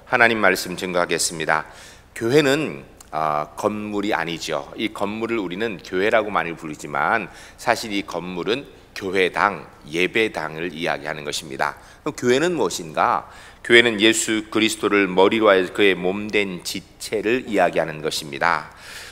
하나님 말씀 증거하겠습니다. 교회는 건물이 아니죠. 이 건물을 우리는 교회라고 많이 부르지만 사실 이 건물은 교회당, 예배당을 이야기하는 것입니다. 그럼 교회는 무엇인가? 교회는 예수 그리스도를 머리로 하여 그의 몸된 지체를 이야기하는 것입니다.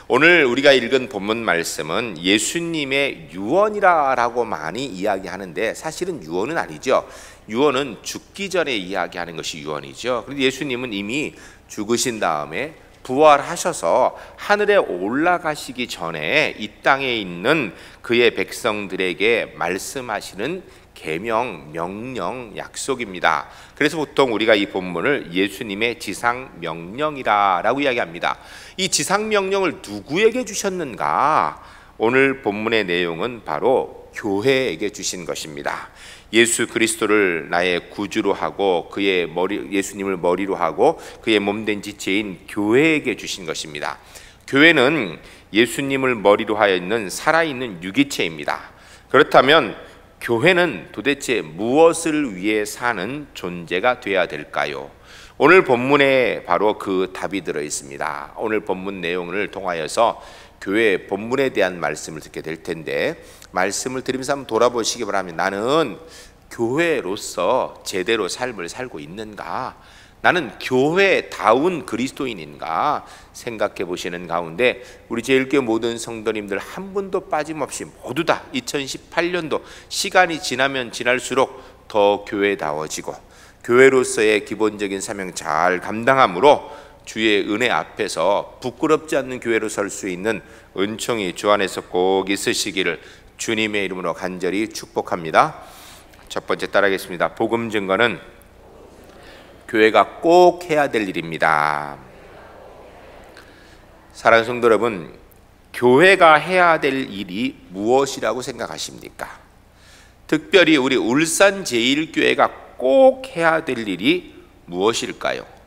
오늘 우리가 읽은 본문 말씀은 예수님의 유언이라고 많이 이야기하는데 사실은 유언은 아니죠. 유언은 죽기 전에 이야기하는 것이 유언이죠. 그런데 예수님은 이미 죽으신 다음에 부활하셔서 하늘에 올라가시기 전에 이 땅에 있는 그의 백성들에게 말씀하시는 계명, 명령, 약속입니다. 그래서 보통 우리가 이 본문을 예수님의 지상명령이라고 이야기합니다. 이 지상명령을 누구에게 주셨는가? 오늘 본문의 내용은 바로 교회에게 주신 것입니다. 예수 그리스도를 나의 구주로 하고 그의 예수님을 머리로 하고 그의 몸된 지체인 교회에게 주신 것입니다. 교회는 예수님을 머리로 하여 있는 살아있는 유기체입니다. 그렇다면 교회는 도대체 무엇을 위해 사는 존재가 되어야 될까요? 오늘 본문에 바로 그 답이 들어 있습니다. 오늘 본문 내용을 통하여서 교회 본문에 대한 말씀을 듣게 될 텐데, 말씀을 들으면서 한번 돌아보시기 바랍니다. 나는 교회로서 제대로 삶을 살고 있는가? 나는 교회다운 그리스도인인가? 생각해 보시는 가운데 우리 제일교회 모든 성도님들 한 분도 빠짐없이 모두 다 2018년도 시간이 지나면 지날수록 더 교회다워지고 교회로서의 기본적인 사명 잘 감당함으로 주의 은혜 앞에서 부끄럽지 않는 교회로 설 수 있는 은총이 주 안에서 꼭 있으시기를 주님의 이름으로 간절히 축복합니다. 첫 번째 따라하겠습니다. 복음 증거는 교회가 꼭 해야 될 일입니다. 사랑하는 성도 여러분, 교회가 해야 될 일이 무엇이라고 생각하십니까? 특별히 우리 울산제일교회가 꼭 해야 될 일이 무엇일까요?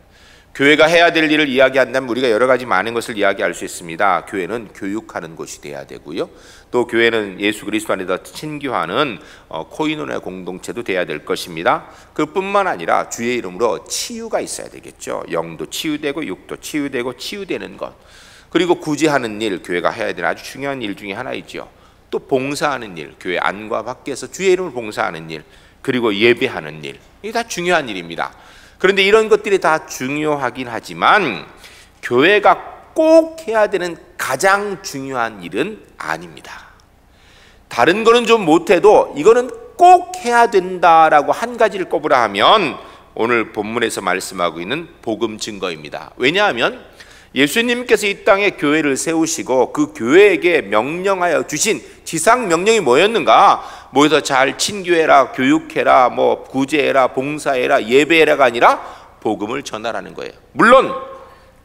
교회가 해야 될 일을 이야기한다면 우리가 여러 가지 많은 것을 이야기할 수 있습니다. 교회는 교육하는 곳이 돼야 되고요. 또 교회는 예수 그리스도 안에서 친교하는 코이노네 공동체도 돼야 될 것입니다. 그뿐만 아니라 주의 이름으로 치유가 있어야 되겠죠. 영도 치유되고 육도 치유되고 치유되는 것. 그리고 구제하는 일, 교회가 해야 되는 아주 중요한 일 중에 하나이죠. 또 봉사하는 일, 교회 안과 밖에서 주의 이름을 봉사하는 일, 그리고 예배하는 일. 이게 다 중요한 일입니다. 그런데 이런 것들이 다 중요하긴 하지만 교회가 꼭 해야 되는 가장 중요한 일은 아닙니다. 다른 거는 좀 못해도 이거는 꼭 해야 된다라고 한 가지를 꼽으라 하면 오늘 본문에서 말씀하고 있는 복음 증거입니다. 왜냐하면 예수님께서 이 땅에 교회를 세우시고 그 교회에게 명령하여 주신 지상 명령이 뭐였는가? 모여서 잘 친교해라, 교육해라, 구제해라, 봉사해라, 예배해라가 아니라 복음을 전하라는 거예요. 물론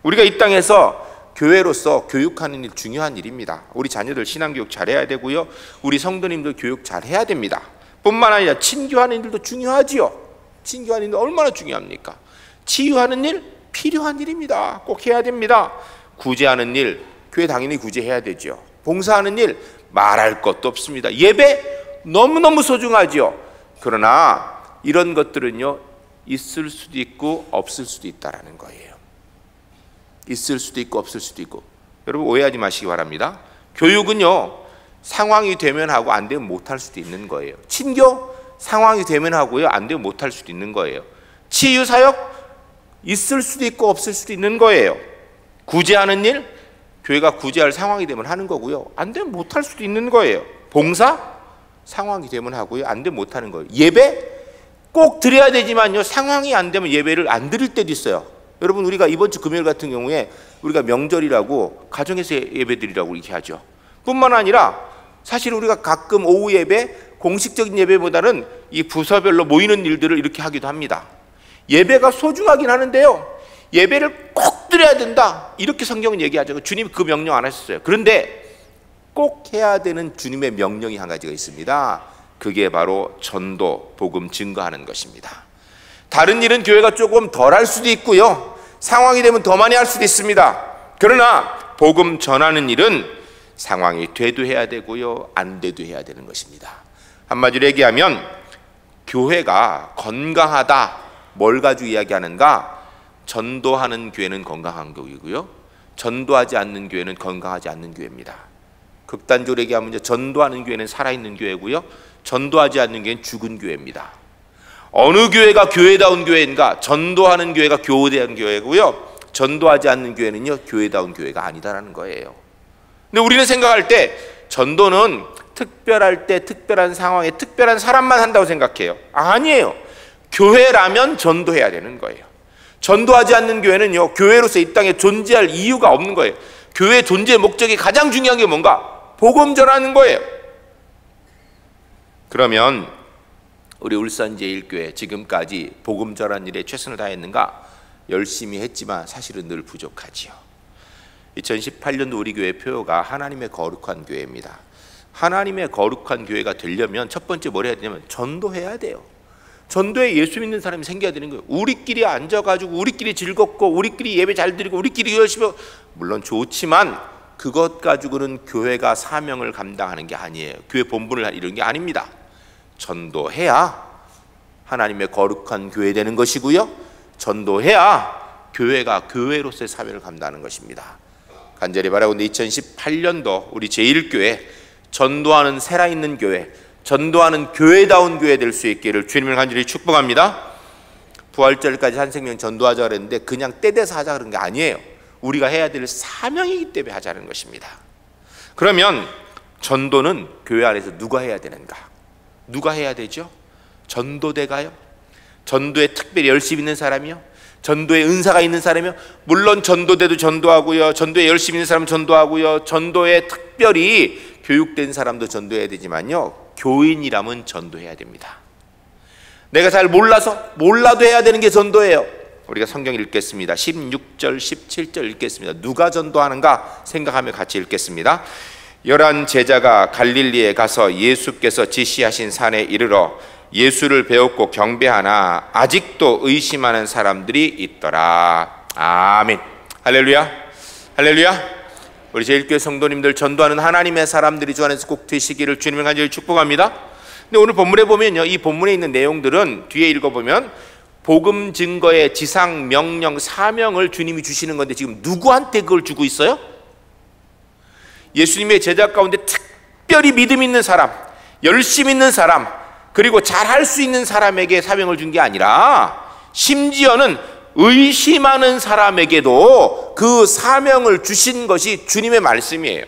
우리가 이 땅에서 교회로서 교육하는 일 중요한 일입니다. 우리 자녀들 신앙교육 잘해야 되고요. 우리 성도님들 교육 잘해야 됩니다. 뿐만 아니라 친교하는 일도 중요하지요. 친교하는 일 얼마나 중요합니까? 치유하는 일 필요한 일입니다. 꼭 해야 됩니다. 구제하는 일, 교회 당연히 구제해야 되죠. 봉사하는 일 말할 것도 없습니다. 예배 너무너무 소중하죠. 그러나 이런 것들은요, 있을 수도 있고 없을 수도 있다라는 거예요. 있을 수도 있고 없을 수도 있고. 여러분 오해하지 마시기 바랍니다. 교육은요, 상황이 되면 하고 안 되면 못할 수도 있는 거예요. 친교 상황이 되면 하고요, 안 되면 못할 수도 있는 거예요. 치유 사역 있을 수도 있고 없을 수도 있는 거예요. 구제하는 일, 교회가 구제할 상황이 되면 하는 거고요, 안 되면 못할 수도 있는 거예요. 봉사, 상황이 되면 하고요, 안 되면 못하는 거예요. 예배, 꼭 드려야 되지만요, 상황이 안 되면 예배를 안 드릴 때도 있어요. 여러분 우리가 이번 주 금요일 같은 경우에 우리가 명절이라고 가정에서 예배 드리라고 이렇게 하죠. 뿐만 아니라 사실 우리가 가끔 오후 예배, 공식적인 예배보다는 이 부서별로 모이는 일들을 이렇게 하기도 합니다. 예배가 소중하긴 하는데요, 예배를 꼭 드려야 된다 이렇게 성경은 얘기하죠. 주님 그 명령 안 하셨어요. 그런데 꼭 해야 되는 주님의 명령이 한 가지가 있습니다. 그게 바로 전도, 복음 증거하는 것입니다. 다른 일은 교회가 조금 덜 할 수도 있고요, 상황이 되면 더 많이 할 수도 있습니다. 그러나 복음 전하는 일은 상황이 돼도 해야 되고요, 안 돼도 해야 되는 것입니다. 한마디로 얘기하면 교회가 건강하다, 뭘 가지고 이야기하는가? 전도하는 교회는 건강한 교회이고요, 전도하지 않는 교회는 건강하지 않는 교회입니다. 극단적으로 얘기하면 전도하는 교회는 살아있는 교회고요, 전도하지 않는 교회는 죽은 교회입니다. 어느 교회가 교회다운 교회인가? 전도하는 교회가 교회다운 교회고요, 전도하지 않는 교회는요 교회다운 교회가 아니다라는 거예요. 근데 우리는 생각할 때 전도는 특별할 때 특별한 상황에 특별한 사람만 한다고 생각해요. 아니에요. 교회라면 전도해야 되는 거예요. 전도하지 않는 교회는요 교회로서 이 땅에 존재할 이유가 없는 거예요. 교회 존재의 목적이 가장 중요한 게 뭔가? 복음 전하는 거예요. 그러면 우리 울산제일교회 지금까지 복음 전하는 일에 최선을 다했는가? 열심히 했지만 사실은 늘 부족하지요. 2018년도 우리 교회 표어가 하나님의 거룩한 교회입니다. 하나님의 거룩한 교회가 되려면 첫 번째 뭘 해야 되냐면 전도해야 돼요. 전도에 예수 믿는 사람이 생겨야 되는 거예요. 우리끼리 앉아가지고 우리끼리 즐겁고 우리끼리 예배 잘 드리고 우리끼리 열심히 하고, 물론 좋지만 그것 가지고는 교회가 사명을 감당하는 게 아니에요. 교회 본분을 이루는 게 아닙니다. 전도해야 하나님의 거룩한 교회 되는 것이고요, 전도해야 교회가 교회로서의 사명을 감당하는 것입니다. 간절히 바라오는데 2018년도 우리 제1교회 전도하는 살아있는 교회, 전도하는 교회다운 교회 될 수 있기를 주님을 간절히 축복합니다. 부활절까지 한 생명 전도하자 그랬는데 그냥 떼대서 하자 그런 게 아니에요. 우리가 해야 될 사명이기 때문에 하자는 것입니다. 그러면 전도는 교회 안에서 누가 해야 되는가? 누가 해야 되죠? 전도대가요? 전도에 특별히 열심히 있는 사람이요? 전도에 은사가 있는 사람이요? 물론 전도대도 전도하고요, 전도에 열심히 있는 사람은 전도하고요, 전도에 특별히 교육된 사람도 전도해야 되지만요, 교인이라면 전도해야 됩니다. 내가 잘 몰라도 해야 되는 게 전도예요. 우리가 성경 읽겠습니다. 16절 17절 읽겠습니다. 누가 전도하는가 생각하며 같이 읽겠습니다. 11 제자가 갈릴리에 가서 예수께서 지시하신 산에 이르러 예수를 배웠고 경배하나 아직도 의심하는 사람들이 있더라. 아멘. 할렐루야. 할렐루야. 우리 제1교회 성도님들, 전도하는 하나님의 사람들이 주 안에서 꼭 되시기를 주님을 간절히 축복합니다. 근데 오늘 본문에 보면요, 이 본문에 있는 내용들은 뒤에 읽어보면 복음 증거의 지상 명령 사명을 주님이 주시는 건데 지금 누구한테 그걸 주고 있어요? 예수님의 제자 가운데 특별히 믿음 있는 사람, 열심 있는 사람, 그리고 잘할 수 있는 사람에게 사명을 준 게 아니라 심지어는 의심하는 사람에게도 그 사명을 주신 것이 주님의 말씀이에요.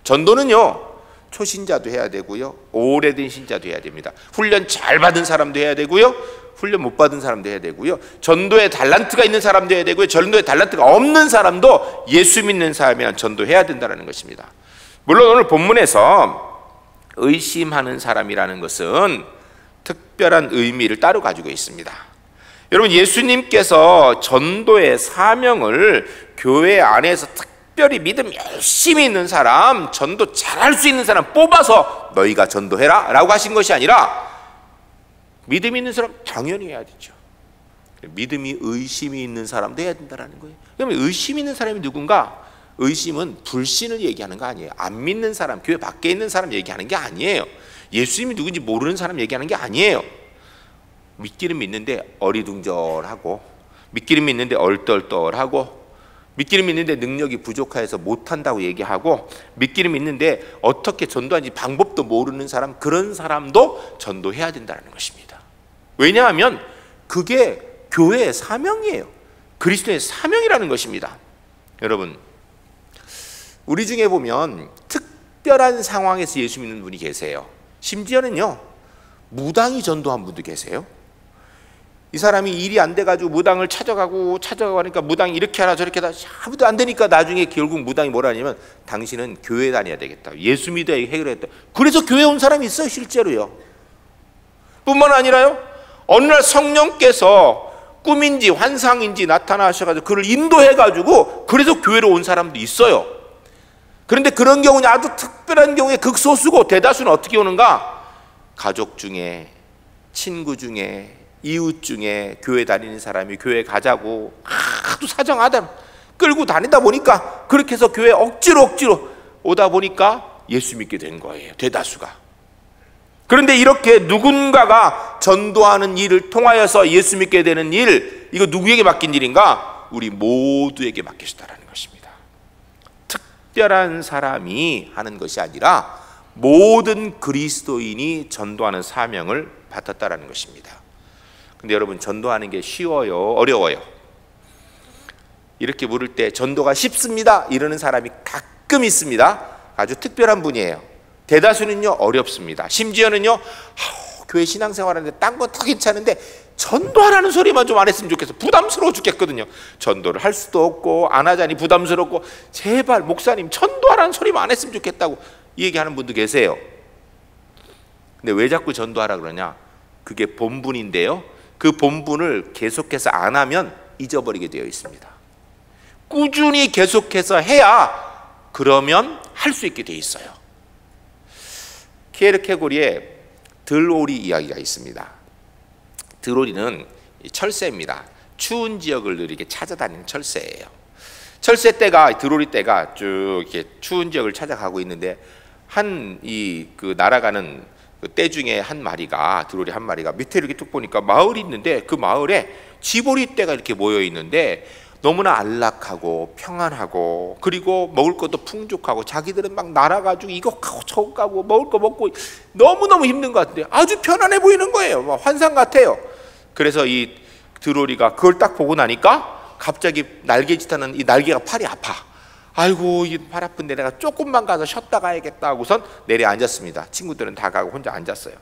전도는요 초신자도 해야 되고요, 오래된 신자도 해야 됩니다. 훈련 잘 받은 사람도 해야 되고요, 훈련 못 받은 사람도 해야 되고요, 전도에 달란트가 있는 사람도 해야 되고요, 전도에 달란트가 없는 사람도 예수 믿는 사람이란 전도해야 된다는 것입니다. 물론 오늘 본문에서 의심하는 사람이라는 것은 특별한 의미를 따로 가지고 있습니다. 여러분, 예수님께서 전도의 사명을 교회 안에서 특별히 믿음 열심히 있는 사람, 전도 잘할 수 있는 사람 뽑아서 너희가 전도해라 라고 하신 것이 아니라 믿음 있는 사람 당연히 해야 되죠. 믿음이 의심이 있는 사람도 해야 된다는 거예요. 그러면 의심 있는 사람이 누군가? 의심은 불신을 얘기하는 거 아니에요. 안 믿는 사람, 교회 밖에 있는 사람 얘기하는 게 아니에요. 예수님이 누군지 모르는 사람 얘기하는 게 아니에요. 믿기는 믿는데 어리둥절하고, 믿기는 믿는데 얼떨떨하고, 믿기는 믿는데 능력이 부족해서 못한다고 얘기하고, 믿기는 믿는데 어떻게 전도하는지 방법도 모르는 사람, 그런 사람도 전도해야 된다는 것입니다. 왜냐하면 그게 교회의 사명이에요. 그리스도의 사명이라는 것입니다. 여러분, 우리 중에 보면 특별한 상황에서 예수 믿는 분이 계세요. 심지어는요 무당이 전도한 분도 계세요. 이 사람이 일이 안 돼가지고 무당을 찾아가고 하니까 무당이 이렇게 하라 저렇게 하라 아무도 안 되니까 나중에 결국 무당이 뭐라 하냐면 당신은 교회 다녀야 되겠다, 예수 믿어야 해결했다. 그래서 교회 온 사람이 있어요, 실제로요. 뿐만 아니라요, 어느 날 성령께서 꿈인지 환상인지 나타나셔가지고 그를 인도해가지고 그래서 교회로 온 사람도 있어요. 그런데 그런 경우는 아주 특별한 경우에 극소수고, 대다수는 어떻게 오는가? 가족 중에, 친구 중에, 이웃 중에 교회 다니는 사람이 교회 가자고 하도 사정하다 끌고 다니다 보니까 그렇게 해서 교회 억지로 오다 보니까 예수 믿게 된 거예요, 대다수가. 그런데 이렇게 누군가가 전도하는 일을 통하여서 예수 믿게 되는 일, 이거 누구에게 맡긴 일인가? 우리 모두에게 맡기셨다라는 것입니다. 특별한 사람이 하는 것이 아니라 모든 그리스도인이 전도하는 사명을 받았다라는 것입니다. 근데 여러분, 전도하는 게 쉬워요, 어려워요? 이렇게 물을 때 전도가 쉽습니다 이러는 사람이 가끔 있습니다. 아주 특별한 분이에요. 대다수는요 어렵습니다. 심지어는요 교회 신앙생활하는데 딴 건 다 괜찮은데 전도하라는 소리만 좀 안 했으면 좋겠어. 부담스러워 죽겠거든요. 전도를 할 수도 없고 안 하자니 부담스럽고, 제발 목사님 전도하라는 소리만 안 했으면 좋겠다고 이 얘기하는 분도 계세요. 근데 왜 자꾸 전도하라 그러냐? 그게 본분인데요, 그 본분을 계속해서 안 하면 잊어버리게 되어 있습니다. 꾸준히 계속해서 해야 그러면 할 수 있게 되어 있어요. 키에르케고리의 들오리 이야기가 있습니다. 들오리는 철새입니다. 추운 지역을 늘 이렇게 찾아다니는 철새예요. 철새 떼가, 들오리 떼가 쭉 이렇게 추운 지역을 찾아가고 있는데 그 날아가는 그 떼 중에 한 마리가, 들오리 한 마리가 밑에 이렇게 툭 보니까 마을이 있는데 그 마을에 쥐보리 떼가 이렇게 모여 있는데 너무나 안락하고 평안하고, 그리고 먹을 것도 풍족하고, 자기들은 막 날아가지고 이거 가고 저거 가고 먹을 거 먹고 너무너무 힘든 것 같은데 아주 편안해 보이는 거예요. 막 환상 같아요. 그래서 이 들오리가 그걸 딱 보고 나니까 갑자기 날개짓하는 이 날개가 팔이 아파. 아이고, 이 팔 아픈데 내가 조금만 가서 쉬었다 가야겠다 하고선 내려앉았습니다. 친구들은 다 가고 혼자 앉았어요.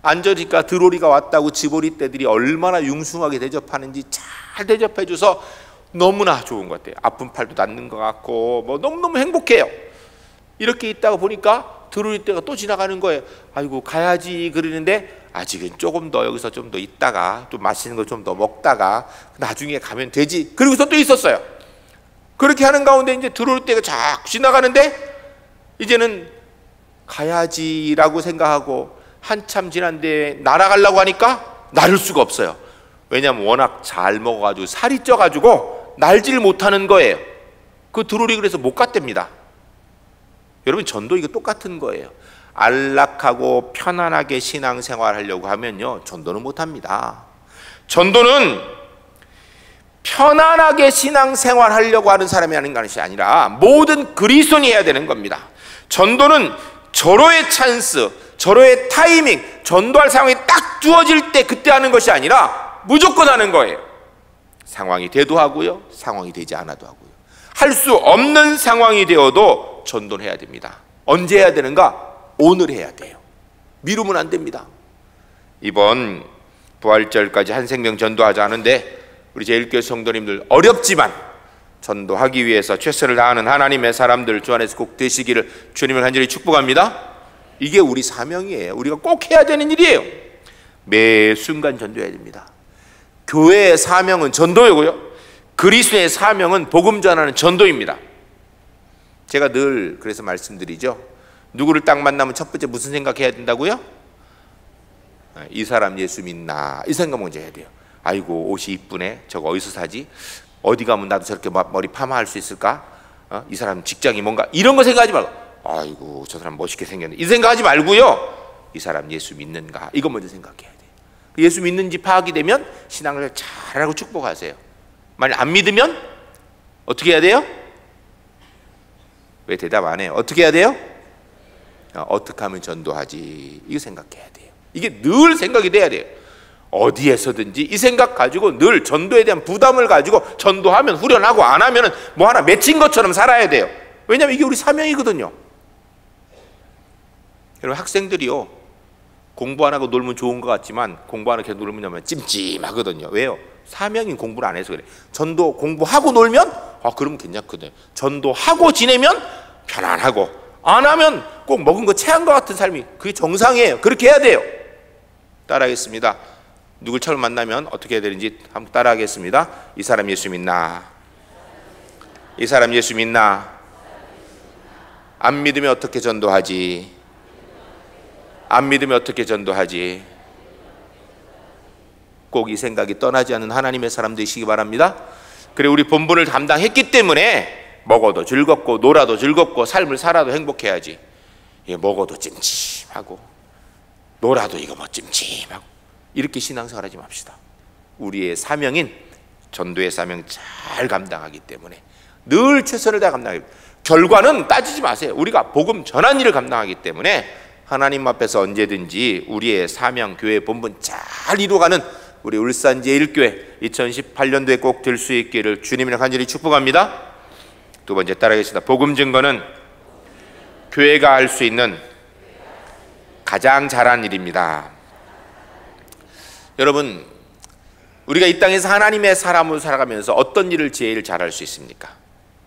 앉으니까 들오리가 왔다고 쥐보리 떼들이 얼마나 융숭하게 대접하는지 잘 대접해줘서 너무나 좋은 것 같아요. 아픈 팔도 낫는 것 같고 뭐 너무너무 행복해요. 이렇게 있다가 보니까 들오리 떼가 또 지나가는 거예요. 아이고, 가야지 그러는데 아직은 조금 더 여기서 좀 더 있다가 또 맛있는 거 좀 더 먹다가 나중에 가면 되지. 그리고서 또 있었어요. 그렇게 하는 가운데 이제 들오리 떼가 자꾸 지나가는데 이제는 가야지라고 생각하고 한참 지난데 날아가려고 하니까 날을 수가 없어요. 왜냐하면 워낙 잘 먹어가지고 살이 쪄가지고 날질 못하는 거예요. 그 들오리 그래서 못 갔답니다. 여러분, 전도 이거 똑같은 거예요. 안락하고 편안하게 신앙생활 하려고 하면요 전도는 못합니다. 전도는 편안하게 신앙생활 하려고 하는 사람이 하는 것이 아니라 모든 그리스도인이 해야 되는 겁니다. 전도는 절호의 찬스, 절호의 타이밍, 전도할 상황이 딱 주어질 때 그때 하는 것이 아니라 무조건 하는 거예요. 상황이 돼도 하고요, 상황이 되지 않아도 하고요. 할 수 없는 상황이 되어도 전도를 해야 됩니다. 언제 해야 되는가? 오늘 해야 돼요. 미루면 안 됩니다. 이번 부활절까지 한 생명 전도하자 하는데 우리 제1교회 성도님들 어렵지만 전도하기 위해서 최선을 다하는 하나님의 사람들 주 안에서 꼭 되시기를 주님을 간절히 축복합니다. 이게 우리 사명이에요. 우리가 꼭 해야 되는 일이에요. 매 순간 전도해야 됩니다. 교회의 사명은 전도이고요, 그리스도의 사명은 복음 전하는 전도입니다. 제가 늘 그래서 말씀드리죠. 누구를 딱 만나면 첫 번째 무슨 생각해야 된다고요? 이 사람 예수 믿나, 이 생각 먼저 해야 돼요. 아이고, 옷이 이쁘네, 저거 어디서 사지? 어디 가면 나도 저렇게 머리 파마할 수 있을까? 이 사람 직장이 뭔가, 이런 거 생각하지 말고 아이고, 저 사람 멋있게 생겼네, 이 생각하지 말고요, 이 사람 예수 믿는가, 이거 먼저 생각해야 돼요. 예수 믿는지 파악이 되면 신앙을 잘하고 축복하세요. 만약 안 믿으면 어떻게 해야 돼요? 왜 대답 안 해요? 어떻게 해야 돼요? 어떻게 하면 전도하지, 이거 생각해야 돼요. 이게 늘 생각이 돼야 돼요. 어디에서든지 이 생각 가지고 늘 전도에 대한 부담을 가지고 전도하면 후련하고 안 하면 뭐 하나 맺힌 것처럼 살아야 돼요. 왜냐하면 이게 우리 사명이거든요. 여러분, 학생들이요 공부 안 하고 놀면 좋은 것 같지만 공부 안 하고 계속 놀면 찜찜하거든요. 왜요? 사명인 공부를 안 해서 그래. 전도 공부하고 놀면 그러면 괜찮거든요. 전도하고 지내면 편안하고, 안 하면 꼭 먹은 거 체한 것 같은 삶이, 그게 정상이에요. 그렇게 해야 돼요. 따라하겠습니다. 누굴 처음 만나면 어떻게 해야 되는지 한번 따라하겠습니다. 이 사람 예수 믿나? 이 사람 예수 믿나? 안 믿으면 어떻게 전도하지? 안 믿으면 어떻게 전도하지? 꼭 이 생각이 떠나지 않는 하나님의 사람 되시기 바랍니다. 그래, 우리 본분을 담당했기 때문에 먹어도 즐겁고 놀아도 즐겁고 삶을 살아도 행복해야지. 먹어도 찜찜하고 노라도 이거 뭐 찜찜하고 이렇게 신앙생활 하지 맙시다. 우리의 사명인 전도의 사명 잘 감당하기 때문에 늘 최선을 다해 감당하기, 결과는 따지지 마세요. 우리가 복음 전한 일을 감당하기 때문에 하나님 앞에서 언제든지 우리의 사명, 교회 본분 잘 이루어가는 우리 울산제일교회 2018년도에 꼭 될 수 있기를 주님이랑 간절히 축복합니다. 두 번째 따라하겠습니다. 복음 증거는 교회가 할 수 있는 가장 잘한 일입니다. 여러분, 우리가 이 땅에서 하나님의 사람으로 살아가면서 어떤 일을 제일 잘할 수 있습니까?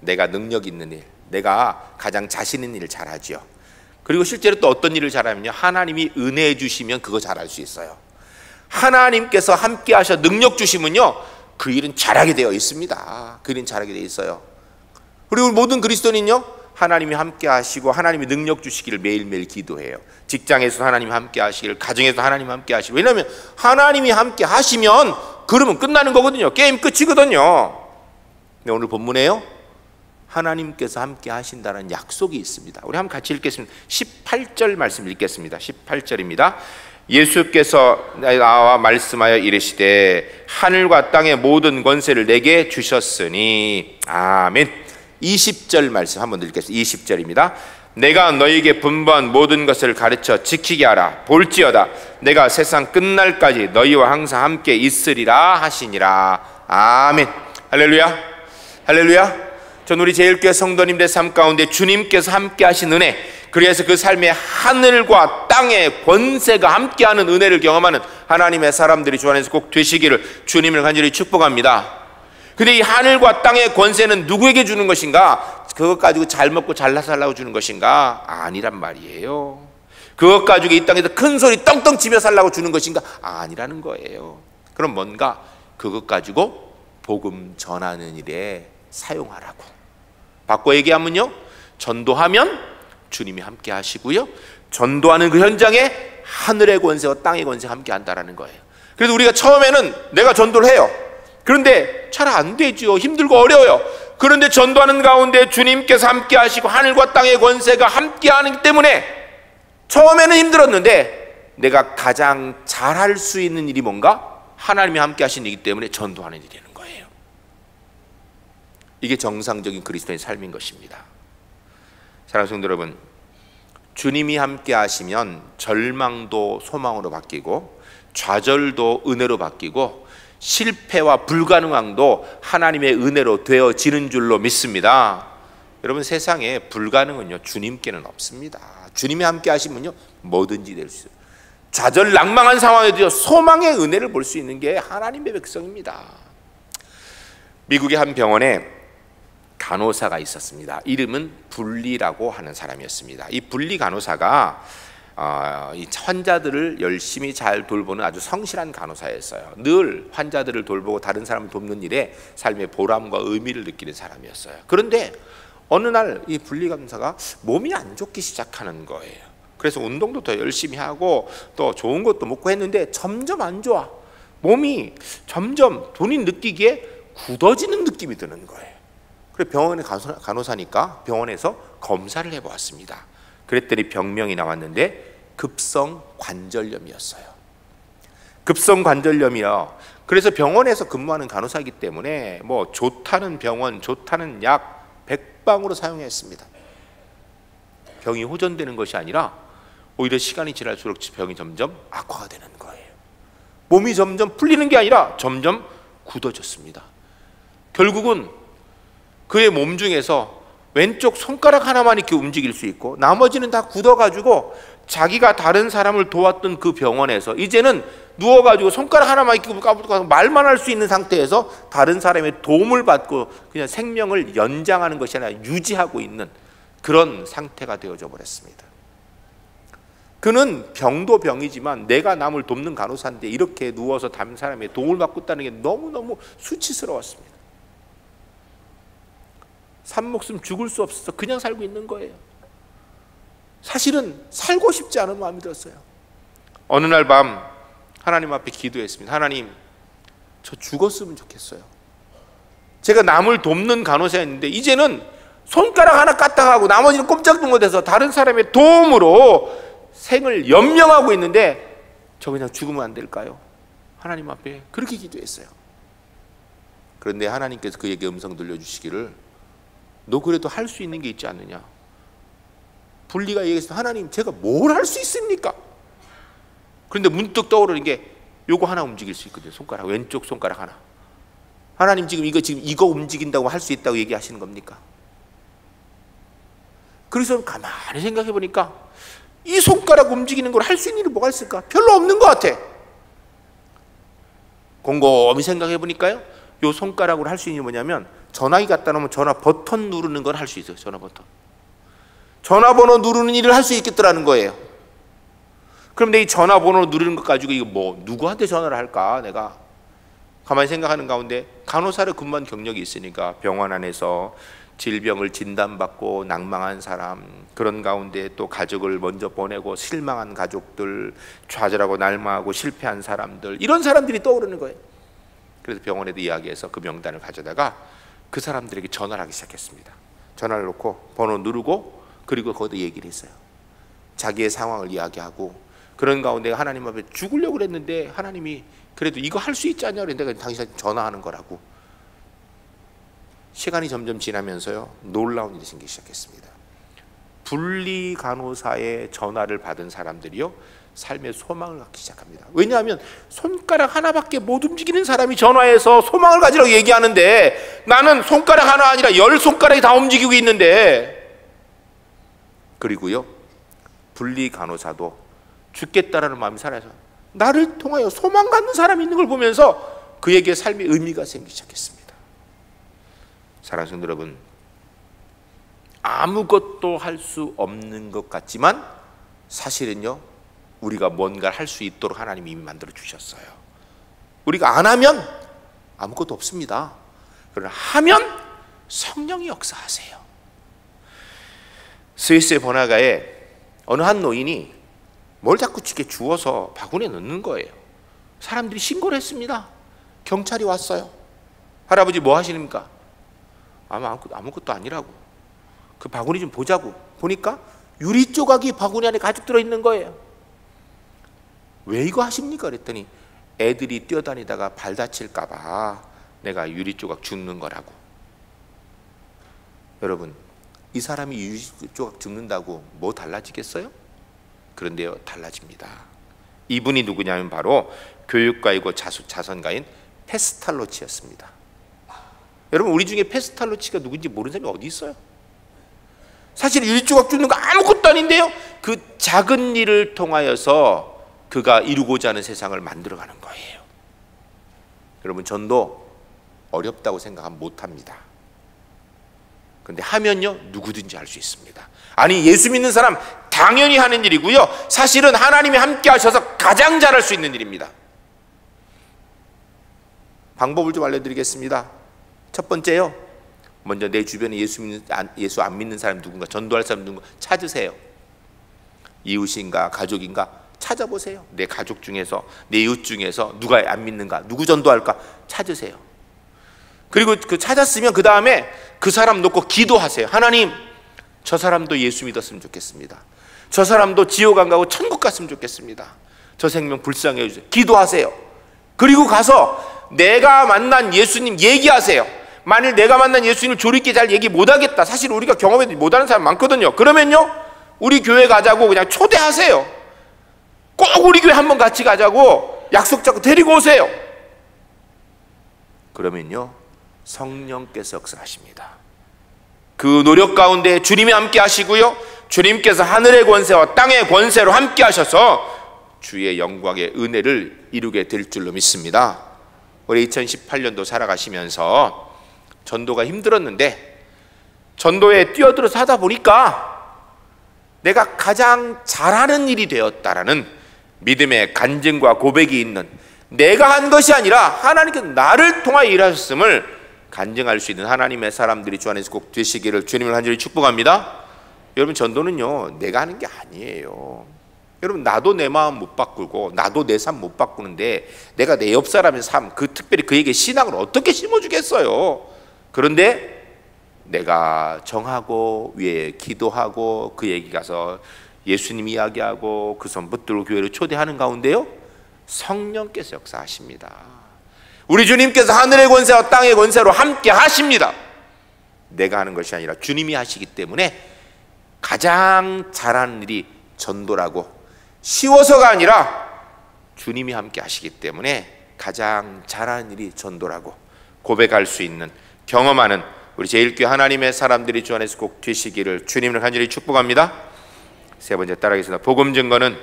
내가 능력 있는 일, 내가 가장 자신 있는 일을 잘하죠. 그리고 실제로 또 어떤 일을 잘하면요, 하나님이 은혜 주시면 그거 잘할 수 있어요. 하나님께서 함께 하셔 능력 주시면요, 그 일은 잘하게 되어 있습니다. 그 일은 잘하게 되어 있어요. 그리고 모든 그리스도인은요, 하나님이 함께 하시고 하나님이 능력 주시기를 매일매일 기도해요. 직장에서 하나님이 함께 하시기를, 가정에서 하나님이 함께 하시기를. 왜냐하면 하나님이 함께 하시면 그러면 끝나는 거거든요. 게임 끝이거든요. 근데 오늘 본문에요, 하나님께서 함께 하신다는 약속이 있습니다. 우리 한번 같이 읽겠습니다. 18절 말씀 읽겠습니다. 18절입니다. 예수께서 나와 말씀하여 이르시되 하늘과 땅의 모든 권세를 내게 주셨으니. 아멘. 20절 말씀 한번 읽겠습니다. 20절입니다. 내가 너에게 분부한 모든 것을 가르쳐 지키게 하라. 볼지어다 내가 세상 끝날까지 너희와 항상 함께 있으리라 하시니라. 아멘. 할렐루야. 할렐루야. 전 우리 제일교회 성도님들 삶 가운데 주님께서 함께 하신 은혜, 그래서 그 삶에 하늘과 땅의 권세가 함께하는 은혜를 경험하는 하나님의 사람들이 주 안에서 꼭 되시기를 주님을 간절히 축복합니다. 근데 이 하늘과 땅의 권세는 누구에게 주는 것인가? 그것 가지고 잘 먹고 잘 살라고 주는 것인가? 아니란 말이에요. 그것 가지고 이 땅에서 큰 소리 떵떵 치며 살라고 주는 것인가? 아니라는 거예요. 그럼 뭔가 그것 가지고 복음 전하는 일에 사용하라고. 바꿔 얘기하면요, 전도하면 주님이 함께 하시고요, 전도하는 그 현장에 하늘의 권세와 땅의 권세가 함께 한다라는 거예요. 그래서 우리가 처음에는 내가 전도를 해요. 그런데 잘 안 되죠. 힘들고 어려워요. 그런데 전도하는 가운데 주님께서 함께 하시고 하늘과 땅의 권세가 함께 하기 때문에 처음에는 힘들었는데 내가 가장 잘할 수 있는 일이 뭔가? 하나님이 함께 하신 일이기 때문에 전도하는 일이라는 거예요. 이게 정상적인 그리스도인의 삶인 것입니다. 사랑하는 성도 여러분, 주님이 함께 하시면 절망도 소망으로 바뀌고 좌절도 은혜로 바뀌고 실패와 불가능함도 하나님의 은혜로 되어지는 줄로 믿습니다. 여러분, 세상에 불가능은요 주님께는 없습니다. 주님이 함께 하시면요 뭐든지 될 수 있어요. 좌절 낭망한 상황에도 소망의 은혜를 볼 수 있는 게 하나님의 백성입니다. 미국의 한 병원에 간호사가 있었습니다. 이름은 분리라고 하는 사람이었습니다. 이 분리 간호사가 이 환자들을 열심히 잘 돌보는 아주 성실한 간호사였어요. 늘 환자들을 돌보고 다른 사람을 돕는 일에 삶의 보람과 의미를 느끼는 사람이었어요. 그런데 어느 날 이 분리 간호사가 몸이 안 좋기 시작하는 거예요. 그래서 운동도 더 열심히 하고 또 좋은 것도 먹고 했는데 점점 안 좋아. 몸이 점점 본인 느끼기에 굳어지는 느낌이 드는 거예요. 그래서 병원에 간호사니까 병원에서 검사를 해보았습니다. 그랬더니 병명이 나왔는데 급성 관절염이었어요. 급성 관절염이요. 그래서 병원에서 근무하는 간호사이기 때문에 뭐 좋다는 병원, 좋다는 약 100방으로 사용했습니다. 병이 호전되는 것이 아니라 오히려 시간이 지날수록 병이 점점 악화가 되는 거예요. 몸이 점점 풀리는 게 아니라 점점 굳어졌습니다. 결국은 그의 몸 중에서 왼쪽 손가락 하나만 이렇게 움직일 수 있고 나머지는 다 굳어가지고 자기가 다른 사람을 도왔던 그 병원에서 이제는 누워가지고 손가락 하나만 이렇게 까부고 말만 할 수 있는 상태에서 다른 사람의 도움을 받고 그냥 생명을 연장하는 것이 아니라 유지하고 있는 그런 상태가 되어져 버렸습니다. 그는 병도 병이지만 내가 남을 돕는 간호사인데 이렇게 누워서 다른 사람의 도움을 받고 있다는 게 너무너무 수치스러웠습니다. 산 목숨 죽을 수 없어서 그냥 살고 있는 거예요. 사실은 살고 싶지 않은 마음이 들었어요. 어느 날 밤 하나님 앞에 기도했습니다. 하나님, 저 죽었으면 좋겠어요. 제가 남을 돕는 간호사였는데 이제는 손가락 하나 까딱하고 나머지는 꼼짝도 못해서 다른 사람의 도움으로 생을 연명하고 있는데 저 그냥 죽으면 안 될까요? 하나님 앞에 그렇게 기도했어요. 그런데 하나님께서 그에게 음성 들려주시기를 너 그래도 할 수 있는 게 있지 않느냐. 분리가 얘기했어요. 하나님 제가 뭘 할 수 있습니까? 그런데 문득 떠오르는 게 요거 하나 움직일 수 있거든요. 손가락, 왼쪽 손가락 하나. 하나님 지금 이거 움직인다고 할 수 있다고 얘기하시는 겁니까? 그래서 가만히 생각해 보니까 이 손가락 움직이는 걸 할 수 있는 일이 뭐가 있을까? 별로 없는 것 같아. 곰곰이 생각해 보니까요, 요 손가락으로 할 수 있는 게 뭐냐면 전화기 갖다 놓으면 전화 버튼 누르는 걸 할 수 있어요. 전화 버튼. 전화번호 누르는 일을 할 수 있겠더라는 거예요. 그럼 내 이 전화번호 누르는 것 가지고 이거 뭐 누구한테 전화를 할까? 내가 가만히 생각하는 가운데 간호사를 근무한 경력이 있으니까 병원 안에서 질병을 진단받고 낭망한 사람, 그런 가운데 또 가족을 먼저 보내고 실망한 가족들, 좌절하고 날망하고 실패한 사람들, 이런 사람들이 떠오르는 거예요. 그래서 병원에도 이야기해서 그 명단을 가져다가 그 사람들에게 전화를 하기 시작했습니다. 전화를 놓고 번호 누르고 그리고 거기다 얘기를 했어요. 자기의 상황을 이야기하고 그런 가운데 하나님 앞에 죽으려고 그랬는데 하나님이 그래도 이거 할 수 있지 않냐 그랬는데 당신한테 전화하는 거라고. 시간이 점점 지나면서요, 놀라운 일이 생기기 시작했습니다. 분리 간호사의 전화를 받은 사람들이요, 삶의 소망을 갖기 시작합니다. 왜냐하면 손가락 하나밖에 못 움직이는 사람이 전화해서 소망을 가지라고 얘기하는데 나는 손가락 하나 아니라 10손가락이 다 움직이고 있는데. 그리고요, 분리 간호사도 죽겠다라는 마음이 살아서 나를 통하여 소망 갖는 사람이 있는 걸 보면서 그에게 삶의 의미가 생기기 시작했습니다. 사랑하는 성도 여러분, 아무것도 할 수 없는 것 같지만 사실은요, 우리가 뭔가를 할 수 있도록 하나님이 이미 만들어 주셨어요. 우리가 안 하면 아무것도 없습니다. 그러나 하면 성령이 역사하세요. 스위스의 번화가에 어느 한 노인이 뭘 자꾸 이렇게 주워서 바구니에 넣는 거예요. 사람들이 신고를 했습니다. 경찰이 왔어요. 할아버지 뭐 하시는가? 아무것도 아니라고. 그 바구니 좀 보자고. 보니까 유리 조각이 바구니 안에 가득 들어있는 거예요. 왜 이거 하십니까? 그랬더니 애들이 뛰어다니다가 발 다칠까 봐 내가 유리 조각 줍는 거라고. 여러분, 이 사람이 유리 조각 줍는다고 뭐 달라지겠어요? 그런데요, 달라집니다. 이분이 누구냐면 바로 교육가이고 자선가인 페스탈로치였습니다. 여러분, 우리 중에 페스탈로치가 누군지 모르는 사람이 어디 있어요? 사실 유리조각 줍는 거 아무것도 아닌데요, 그 작은 일을 통하여서 그가 이루고자 하는 세상을 만들어가는 거예요. 여러분, 전도 어렵다고 생각하면 못합니다. 그런데 하면요, 누구든지 할 수 있습니다. 아니, 예수 믿는 사람 당연히 하는 일이고요, 사실은 하나님이 함께 하셔서 가장 잘할 수 있는 일입니다. 방법을 좀 알려드리겠습니다. 첫 번째요, 먼저 내 주변에 예수 안 믿는 사람 누군가, 전도할 사람 누군가 찾으세요. 이웃인가 가족인가 찾아보세요. 내 가족 중에서, 내 이웃 중에서 누가 안 믿는가, 누구 전도할까 찾으세요. 그리고 그 찾았으면 그 다음에 그 사람 놓고 기도하세요. 하나님, 저 사람도 예수 믿었으면 좋겠습니다. 저 사람도 지옥 안 가고 천국 갔으면 좋겠습니다. 저 생명 불쌍히 해주세요. 기도하세요. 그리고 가서 내가 만난 예수님 얘기하세요. 만일 내가 만난 예수님을 조리 있게 잘 얘기 못하겠다, 사실 우리가 경험해도 못하는 사람 많거든요. 그러면요, 우리 교회 가자고 그냥 초대하세요. 꼭 우리 교회 한번 같이 가자고 약속 잡고 데리고 오세요. 그러면요, 성령께서 역사하십니다. 그 노력 가운데 주님이 함께 하시고요, 주님께서 하늘의 권세와 땅의 권세로 함께 하셔서 주의 영광의 은혜를 이루게 될 줄로 믿습니다. 우리 2018년도 살아가시면서 전도가 힘들었는데 전도에 뛰어들어서 하다 보니까 내가 가장 잘하는 일이 되었다라는 믿음의 간증과 고백이 있는, 내가 한 것이 아니라 하나님께서 나를 통하여 일하셨음을 간증할 수 있는 하나님의 사람들이 주 안에서 꼭 되시기를 주님을 간절히 축복합니다. 여러분, 전도는요, 내가 하는 게 아니에요. 여러분, 나도 내 마음 못 바꾸고 나도 내 삶 못 바꾸는데 내가 내 옆 사람의 삶, 특별히 그에게 신앙을 어떻게 심어주겠어요? 그런데 내가 정하고 위에 기도하고 그에게 가서 예수님이 이야기하고 그 손붙들고 교회로 초대하는 가운데요, 성령께서 역사하십니다. 우리 주님께서 하늘의 권세와 땅의 권세로 함께 하십니다. 내가 하는 것이 아니라 주님이 하시기 때문에 가장 잘하는 일이 전도라고, 쉬워서가 아니라 주님이 함께 하시기 때문에 가장 잘하는 일이 전도라고 고백할 수 있는, 경험하는 우리 제일교회 하나님의 사람들이 주 안에서 꼭 되시기를 주님을 간절히 축복합니다. 세 번째 따라하겠습니다. 복음 증거는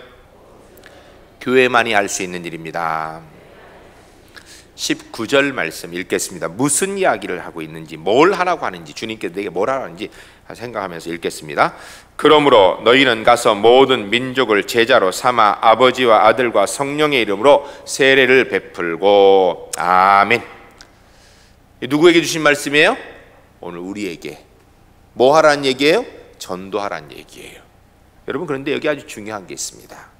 교회만이 할 수 있는 일입니다. 19절 말씀 읽겠습니다. 무슨 이야기를 하고 있는지, 뭘 하라고 하는지, 주님께서 내게 뭘 하라는지 생각하면서 읽겠습니다. 그러므로 너희는 가서 모든 민족을 제자로 삼아 아버지와 아들과 성령의 이름으로 세례를 베풀고. 아멘. 누구에게 주신 말씀이에요? 오늘 우리에게. 뭐 하라는 얘기예요? 전도하라는 얘기예요. 여러분, 그런데 여기 아주 중요한 게 있습니다.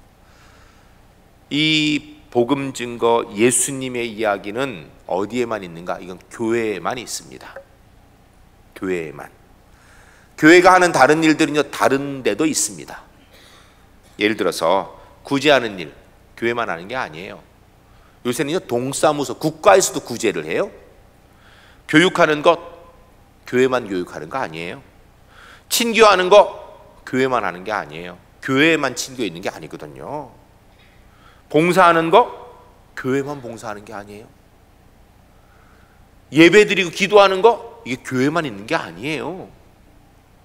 이 복음 증거 예수님의 이야기는 어디에만 있는가? 이건 교회에만 있습니다. 교회에만. 교회가 하는 다른 일들은요, 다른 데도 있습니다. 예를 들어서 구제하는 일, 교회만 하는 게 아니에요. 요새는요, 동사무소, 국가에서도 구제를 해요. 교육하는 것, 교회만 교육하는 거 아니에요. 친교하는 거, 교회만 하는 게 아니에요. 교회에만 친교해 있는 게 아니거든요. 봉사하는 거, 교회만 봉사하는 게 아니에요. 예배 드리고 기도하는 거, 이게 교회만 있는 게 아니에요.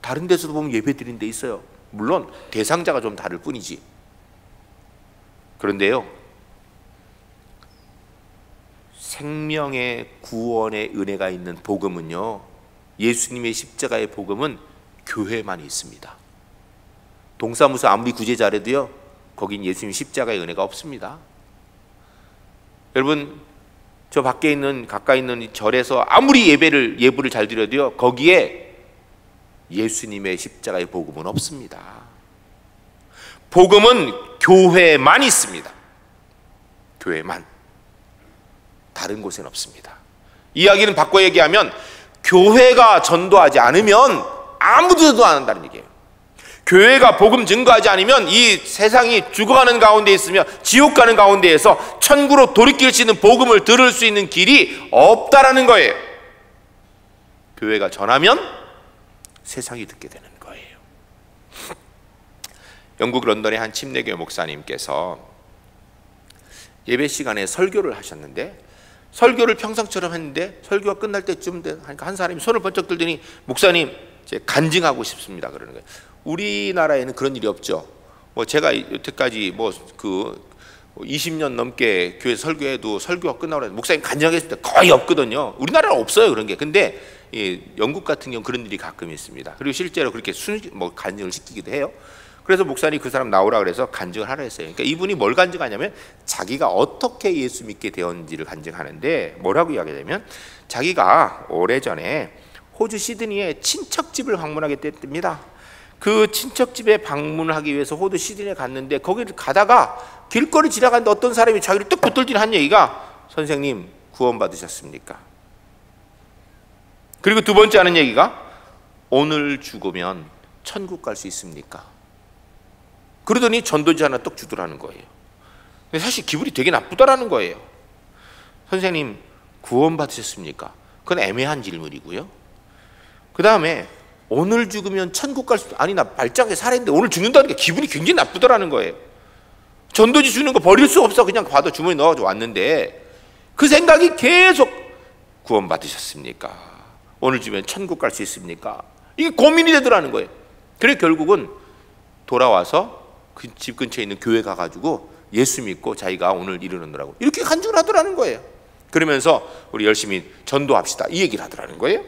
다른 데서도 보면 예배 드리는 데 있어요. 물론 대상자가 좀 다를 뿐이지. 그런데요, 생명의 구원의 은혜가 있는 복음은요, 예수님의 십자가의 복음은 교회만 있습니다. 동사무소 아무리 구제 잘해도요, 거긴 예수님 십자가의 은혜가 없습니다. 여러분, 저 밖에 있는, 가까이 있는 절에서 아무리 예부를 잘 드려도요, 거기에 예수님의 십자가의 복음은 없습니다. 복음은 교회만 있습니다. 교회만. 다른 곳엔 없습니다. 이야기는 바꿔 얘기하면, 교회가 전도하지 않으면 아무도 전도 안 한다는 얘기예요. 교회가 복음 증거하지 않으면 이 세상이 죽어가는 가운데 있으며 지옥 가는 가운데에서 천국으로 돌이킬 수 있는 복음을 들을 수 있는 길이 없다라는 거예요. 교회가 전하면 세상이 듣게 되는 거예요. 영국 런던의 한 침례교회 목사님께서 예배 시간에 설교를 하셨는데, 설교를 평상처럼 했는데 설교가 끝날 때쯤 하니까 한 사람이 손을 번쩍 들더니, 목사님, 제 간증하고 싶습니다, 그러는 거예요. 우리나라에는 그런 일이 없죠. 뭐 제가 여태까지 20년 넘게 교회 설교해도 설교가 끝나고 나서 목사님 간증하겠습니다, 거의 없거든요. 우리나라는 없어요, 그런 게. 근데 영국 같은 경우 그런 일이 가끔 있습니다. 그리고 실제로 그렇게 간증을 시키기도 해요. 그래서 목사님 그 사람 나오라 그래서 간증을 하라 했어요. 그러니까 이분이 뭘 간증하냐면, 자기가 어떻게 예수 믿게 되었는지를 간증하는데, 뭐라고 이야기하냐면, 자기가 오래전에 호주 시드니에 친척집을 방문하게 됐답니다. 그 친척집에 방문을 하기 위해서 호주 시드니에 갔는데, 거기를 가다가 길거리 지나가는데 어떤 사람이 자기를 뚝 붙들더니 한 얘기가, 선생님 구원받으셨습니까? 그리고 두 번째 하는 얘기가, 오늘 죽으면 천국 갈 수 있습니까? 그러더니 전도지 하나 떡 주더라는 거예요. 근데 사실 기분이 되게 나쁘다라는 거예요. 선생님 구원받으셨습니까? 그건 애매한 질문이고요. 그 다음에 오늘 죽으면 천국 갈 수, 아니 나 말짱하게 살았는데 오늘 죽는다니까 기분이 굉장히 나쁘더라는 거예요. 전도지 주는 거 버릴 수 없어. 그냥 받아 주머니 넣어가지고 왔는데, 그 생각이 계속, 구원받으셨습니까? 오늘 죽으면 천국 갈 수 있습니까? 이게 고민이 되더라는 거예요. 그래 결국은 돌아와서 그 집 근처에 있는 교회 가가지고 예수 믿고 자기가 오늘 이르느라고 이렇게 간증을 하더라는 거예요. 그러면서 우리 열심히 전도합시다, 이 얘기를 하더라는 거예요.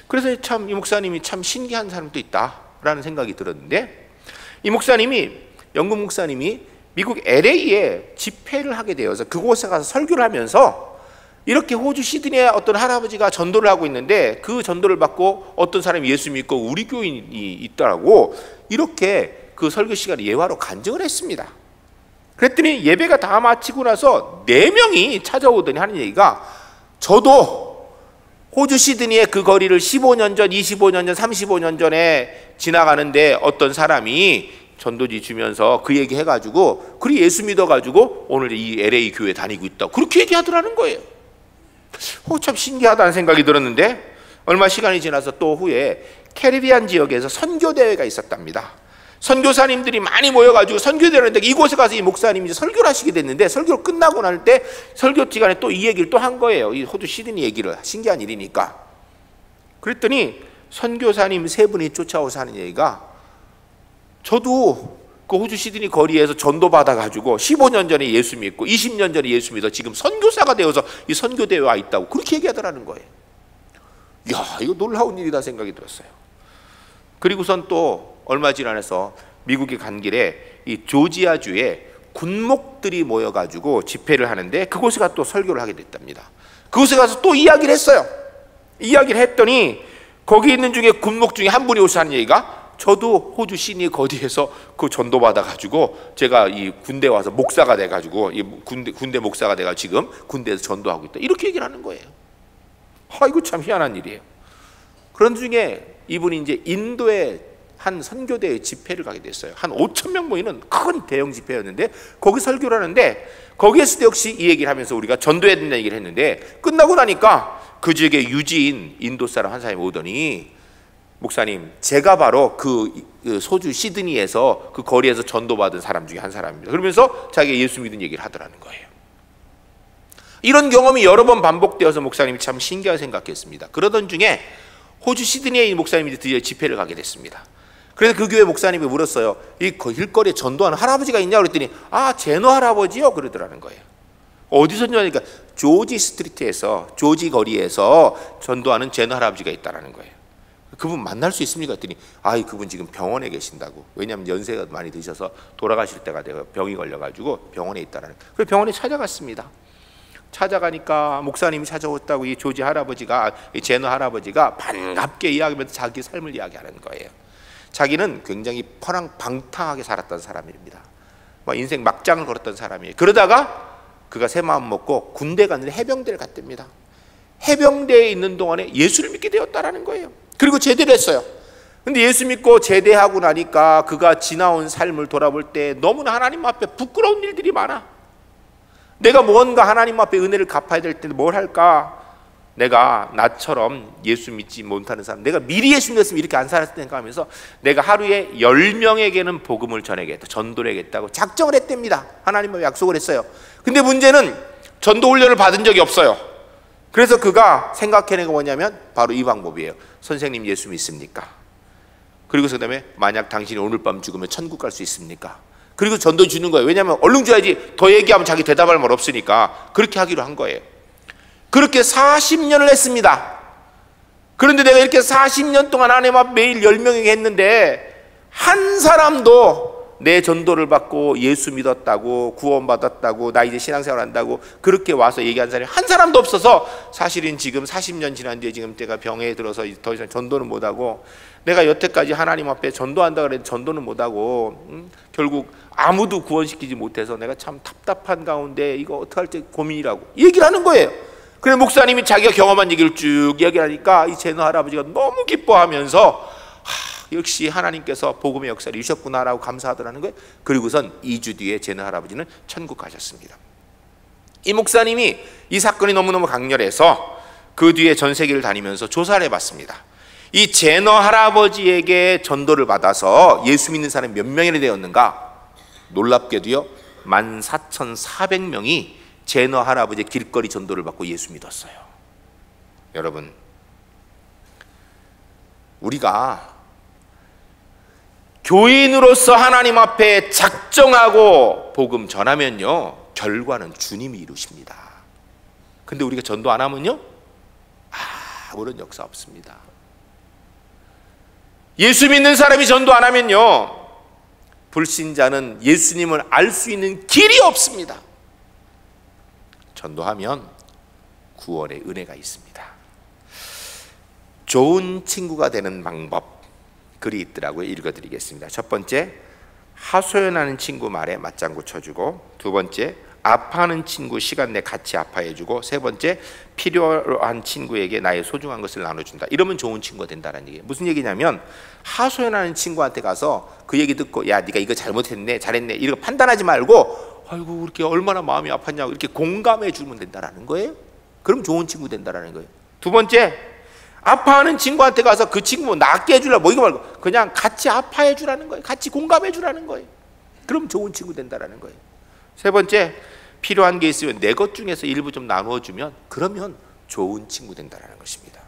그래서 참 이 목사님이 참 신기한 사람도 있다라는 생각이 들었는데, 이 목사님이, 영국 목사님이 미국 LA에 집회를 하게 되어서 그곳에 가서 설교를 하면서, 이렇게 호주 시드니에 어떤 할아버지가 전도를 하고 있는데, 그 전도를 받고 어떤 사람이 예수 믿고 우리 교인이 있더라고, 이렇게 그 설교 시간에 예화로 간증을 했습니다. 그랬더니 예배가 다 마치고 나서 4명이 찾아오더니 하는 얘기가, 저도 호주 시드니의 그 거리를 15년 전, 25년 전, 35년 전에 지나가는데 어떤 사람이 전도지 주면서 그 얘기 해가지고 그리 예수 믿어가지고 오늘 이 LA 교회 다니고 있다 그렇게 얘기하더라는 거예요. 참 신기하다는 생각이 들었는데 얼마 시간이 지나서 또 후에 캐리비안 지역에서 선교대회가 있었답니다. 선교사님들이 많이 모여가지고 선교대회를 했는데 이곳에 가서 이 목사님이 이제 설교를 하시게 됐는데 설교를 끝나고 날 때 설교 시간에 또 이 얘기를 또 한 거예요. 이 호주 시드니 얘기를. 신기한 일이니까. 그랬더니 선교사님 3분이 쫓아오서 하는 얘기가 저도 그 호주 시드니 거리에서 전도 받아가지고 15년 전에 예수 믿고 20년 전에 예수 믿어 지금 선교사가 되어서 이 선교대회에 와 있다고 그렇게 얘기하더라는 거예요. 이야, 이거 놀라운 일이다 생각이 들었어요. 그리고선 또 얼마 지나서 미국에 간 길에 이 조지아주에 군목들이 모여가지고 집회를 하는데 그곳에 가서 또 설교를 하게 됐답니다. 그곳에 가서 또 이야기를 했어요. 이야기를 했더니 거기 있는 중에 군목 중에 한 분이 오셔서 하는 얘기가 저도 호주 시드니 거리에서 그 전도 받아가지고 제가 이 군대 와서 목사가 돼가지고 이 군대 목사가 돼가지고 지금 군대에서 전도하고 있다 이렇게 얘기를 하는 거예요. 이거 참 희한한 일이에요. 그런 중에 이분이 이제 인도의 한 선교대회 집회를 가게 됐어요. 한 5,000명 모이는 큰 대형 집회였는데 거기 설교를 하는데 거기에서도 역시 이 얘기를 하면서 우리가 전도해야 된다는 얘기를 했는데 끝나고 나니까 그 지역에 유지인 인도 사람 한 사람이 오더니 목사님 제가 바로 그 소주 시드니에서 그 거리에서 전도받은 사람 중에 한 사람입니다. 그러면서 자기가 예수 믿은 얘기를 하더라는 거예요. 이런 경험이 여러 번 반복되어서 목사님이 참 신기하게 생각했습니다. 그러던 중에 호주 시드니에 있는 목사님이 드디어 집회를 가게 됐습니다. 그래서 그 교회 목사님이 물었어요. 이 길거리에 전도하는 할아버지가 있냐고 그랬더니 제너 할아버지요 그러더라는 거예요. 어디서 전도하니까 조지 스트리트에서 조지 거리에서 전도하는 제너 할아버지가 있다라는 거예요. 그분 만날 수 있습니까? 했더니 그분 지금 병원에 계신다고. 왜냐하면 연세가 많이 드셔서 돌아가실 때가 돼서 병이 걸려가지고 병원에 있다라는 거예요. 그래서 병원에 찾아갔습니다. 찾아가니까 목사님이 찾아왔다고 이 조지 할아버지가 이 제너 할아버지가 반갑게 이야기하면서 자기 삶을 이야기하는 거예요. 자기는 굉장히 방탕하게 살았던 사람입니다. 인생 막장을 걸었던 사람이에요. 그러다가 그가 새 마음 먹고 군대 갔는데 해병대를 갔답니다. 해병대에 있는 동안에 예수를 믿게 되었다라는 거예요. 그리고 제대를 했어요. 근데 예수 믿고 제대하고 나니까 그가 지나온 삶을 돌아볼 때 너무나 하나님 앞에 부끄러운 일들이 많아. 내가 뭔가 하나님 앞에 은혜를 갚아야 될 텐데 뭘 할까? 내가 나처럼 예수 믿지 못하는 사람, 내가 미리 예수 믿었으면 이렇게 안 살았을 텐가 하면서 내가 하루에 10명에게는 복음을 전하겠다, 전도를 하겠다고 작정을 했답니다. 하나님과 약속을 했어요. 근데 문제는 전도 훈련을 받은 적이 없어요. 그래서 그가 생각해낸 거 뭐냐면 바로 이 방법이에요. 선생님 예수 믿습니까? 그리고 그 다음에 만약 당신이 오늘 밤 죽으면 천국 갈 수 있습니까? 그리고 전도 주는 거예요. 왜냐하면 얼른 줘야지 더 얘기하면 자기 대답할 말 없으니까 그렇게 하기로 한 거예요. 그렇게 40년을 했습니다. 그런데 내가 이렇게 40년 동안 하나님 앞 매일 10명에게 했는데 한 사람도 내 전도를 받고 예수 믿었다고 구원받았다고 나 이제 신앙생활 한다고 그렇게 와서 얘기한 사람이 한 사람도 없어서 사실은 지금 40년 지난 뒤에 지금 내가 병에 들어서 더 이상 전도는 못하고 내가 여태까지 하나님 앞에 전도한다 그랬는데 전도는 못하고 결국 아무도 구원시키지 못해서 내가 참 답답한 가운데 이거 어떻게 할지 고민이라고 얘기를 하는 거예요. 그래 목사님이 자기가 경험한 얘기를 쭉 이야기하니까 이 제너 할아버지가 너무 기뻐하면서 역시 하나님께서 복음의 역사를 이루셨구나라고 감사하더라는 거예요. 그리고선 2주 뒤에 제너 할아버지는 천국 가셨습니다. 이 목사님이 이 사건이 너무너무 강렬해서 그 뒤에 전 세계를 다니면서 조사를 해봤습니다. 이 제너 할아버지에게 전도를 받아서 예수 믿는 사람이 몇 명이나 되었는가? 놀랍게도요 14,400명이 제너 할아버지의 길거리 전도를 받고 예수 믿었어요. 여러분, 우리가 교인으로서 하나님 앞에 작정하고 복음 전하면요 결과는 주님이 이루십니다. 근데 우리가 전도 안 하면요 아무런 역사 없습니다. 예수 믿는 사람이 전도 안 하면요 불신자는 예수님을 알 수 있는 길이 없습니다. 전도하면 구원의 은혜가 있습니다. 좋은 친구가 되는 방법 글이 있더라고요. 읽어드리겠습니다. 첫 번째, 하소연하는 친구 말에 맞장구 쳐주고, 두 번째, 아파하는 친구 시간 내 같이 아파해주고, 세 번째 필요한 친구에게 나의 소중한 것을 나눠준다. 이러면 좋은 친구가 된다는 얘기예요. 무슨 얘기냐면 하소연하는 친구한테 가서 그 얘기 듣고 야 네가 이거 잘못했네 잘했네 이렇게 판단하지 말고 아이고 그렇게 얼마나 마음이 아팠냐고 이렇게 공감해 주면 된다라는 거예요. 그럼 좋은 친구 된다라는 거예요. 두 번째, 아파하는 친구한테 가서 그 친구 뭐 낫게 해주라 뭐 이거 말고 그냥 같이 아파해 주라는 거예요. 같이 공감해 주라는 거예요. 그럼 좋은 친구 된다라는 거예요. 세 번째, 필요한 게 있으면 내 것 중에서 일부 좀 나누어 주면 그러면 좋은 친구 된다라는 것입니다.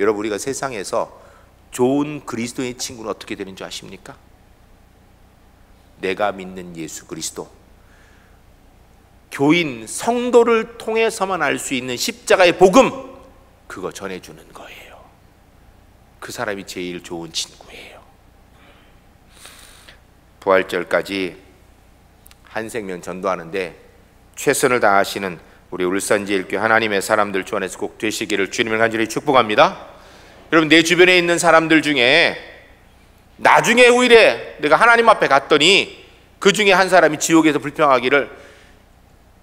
여러분, 우리가 세상에서 좋은 그리스도의 친구는 어떻게 되는 줄 아십니까? 내가 믿는 예수 그리스도, 교인 성도를 통해서만 알 수 있는 십자가의 복음, 그거 전해주는 거예요. 그 사람이 제일 좋은 친구예요. 부활절까지 한 생명 전도하는데 최선을 다하시는 우리 울산제일교회 하나님의 사람들 주 안에서 꼭 되시기를 주님을 간절히 축복합니다. 여러분, 내 주변에 있는 사람들 중에 나중에 오히려 내가 하나님 앞에 갔더니 그 중에 한 사람이 지옥에서 불평하기를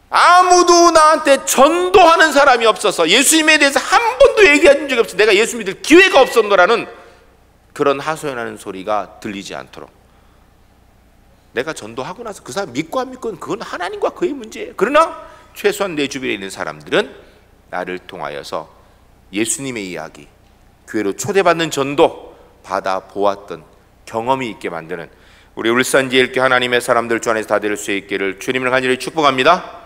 아무도 나한테 전도하는 사람이 없어서 예수님에 대해서 한 번도 얘기한 적이 없어, 내가 예수 믿을 기회가 없었노라는 그런 하소연하는 소리가 들리지 않도록, 내가 전도하고 나서 그 사람 믿고 안 믿고는 그건 하나님과 그의 문제예요. 그러나 최소한 내 주변에 있는 사람들은 나를 통하여서 예수님의 이야기, 교회로 초대받는 전도 받아보았던 경험이 있게 만드는 우리 울산제일교회 하나님의 사람들 주 안에서 다 될 수 있기를 주님을 간절히 축복합니다.